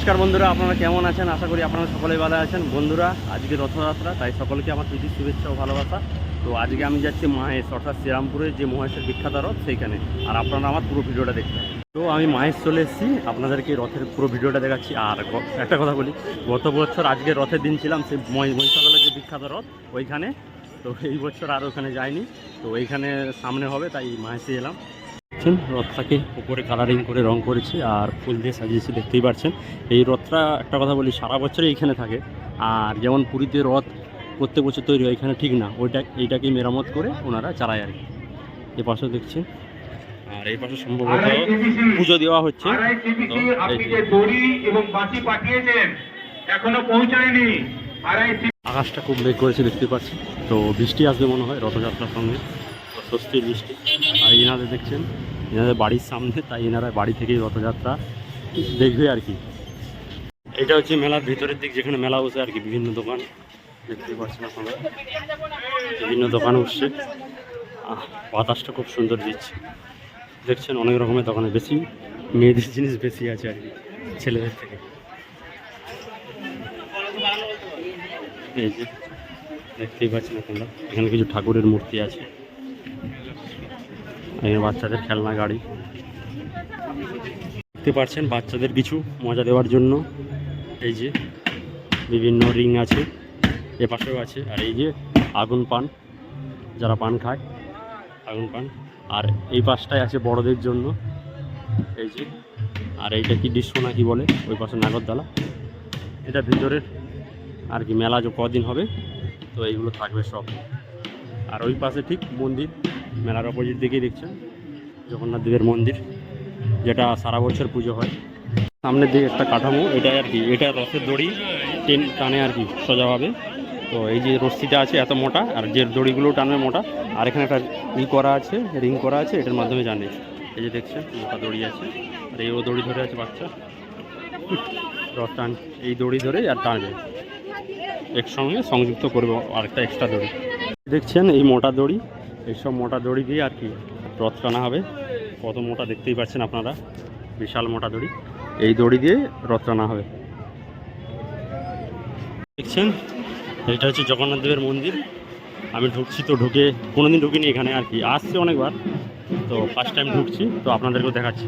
নমস্কার বন্ধুরা, আপনারা কেমন আছেন? আশা করি আপনারা সকলেই ভালো আছেন। বন্ধুরা, আজকে রথযাত্রা, তাই সকলকে আমার প্রীতি শুভেচ্ছা ও ভালোবাসা। তো আজকে আমি যাচ্ছি মাহেশ, অর্থাৎ শ্রীরামপুরের যে মহেশের বিখ্যাত রথ সেইখানে। আর আপনারা আমার পুরো ভিডিওটা দেখবেন। তো আমি মাহেশ চলে এসেছি, আপনাদেরকে রথের পুরো ভিডিওটা দেখাচ্ছি। আর একটা কথা বলি, গত বছর আজকে রথের দিন ছিলাম সেই মহিষাদলের যে বিখ্যাত রথ ওইখানে। তো এই বছর আর ওখানে যাইনি, তো এইখানে সামনে হবে, তাই মাহেশে এলাম। রথটাকে উপরে কালারিং করে রং করেছি আর ফুল দিয়ে সাজিয়েছি, দেখতেই পাচ্ছেন। এই রথটা একটা কথা বলি, সারা বছরই এইখানে থাকে। আর যেমন পুরীতে রথ প্রত্যেক বছর তৈরি হয়, এখানে ঠিক না, এইটাকেই মেরামত করে ওনারা চালায় আর কি। এ পাশেও দেখছেন, আর এই পাশে সম্ভবত পুজো দেওয়া হচ্ছে। আকাশটা খুব মেঘ করেছে, দেখতে পাচ্ছি। তো বৃষ্টি আসবে মনে হয় রথযাত্রার সঙ্গে, স্বস্তির বৃষ্টি। আর এনাদের দেখছেন, এনাদের বাড়ির সামনে, তাই এনারা বাড়ি থেকেই রথযাত্রা দেখবে আর কি। এটা হচ্ছে মেলার ভিতরের দিক, যেখানে মেলা বসে আর কি। বিভিন্ন দোকান দেখতে পাচ্ছেন আপনারা, বিভিন্ন দোকান উঠছে। বাতাসটা খুব সুন্দর দিচ্ছে, দেখছেন। অনেক রকমের দোকানে বেশি মেয়েদের জিনিস বেশি আছে আর কি, ছেলেদের থেকে। এই যে দেখতেই পাচ্ছেন আপনারা, এখানে কিছু ঠাকুরের মূর্তি আছে। এখানে বাচ্চাদের খেলনা গাড়ি দেখতে পাচ্ছেন, বাচ্চাদের কিছু মজা দেওয়ার জন্য। এই যে বিভিন্ন রিং আছে, এ পাশেও আছে। আর এই যে আগুন পান, যারা পান খায়, আগুন পান। আর এই পাশটায় আছে বড়দের জন্য, এই যে। আর এইটা কি ডিস্কো না কি বলে, ওই পাশে নাগরদোলা। এটা ভিতরের আর কি, মেলা যে কদিন হবে তো এইগুলো থাকবে সব। আর ওই পাশে ঠিক মন্দির, মেলার অপোজিট দিকেই দেখছেন জগন্নাথ দেবের মন্দির, যেটা সারা বছর পুজো হয়। সামনের দিকে একটা কাঠামো, এটাই আর কি, এটা রথের দড়ি টানে আর কি সোজাভাবে। তো এই যে রশ্মিটা আছে এত মোটা, আর যে দড়িগুলো টানবে মোটা। আর এখানে একটা করা আছে, রিং করা আছে, এটার মাধ্যমে জানে। এই যে দেখছেন মোটা দড়ি আছে, আর এই ও দড়ি ধরে আছে বাচ্চা, রথ টান, এই দড়ি ধরে আর টানবে, একসঙ্গে সংযুক্ত করবে আরেকটা এক্সট্রা দড়ি। দেখছেন এই মোটা দড়ি, এইসব মোটা দড়ি দিয়ে আর কি রথ টানা হবে। কত মোটা দেখতেই পাচ্ছেন আপনারা, বিশাল মোটা দড়ি। এই দড়ি দিয়ে রথ টানা হবে। দেখছেন এটা হচ্ছে জগন্নাথ দেবের মন্দির। আমি ঢুকছি, তো ঢুকে কোনোদিন ঢুকিনি এখানে আর কি, আসছি অনেকবার, তো ফার্স্ট টাইম ঢুকছি, তো আপনাদেরকেও দেখাচ্ছি।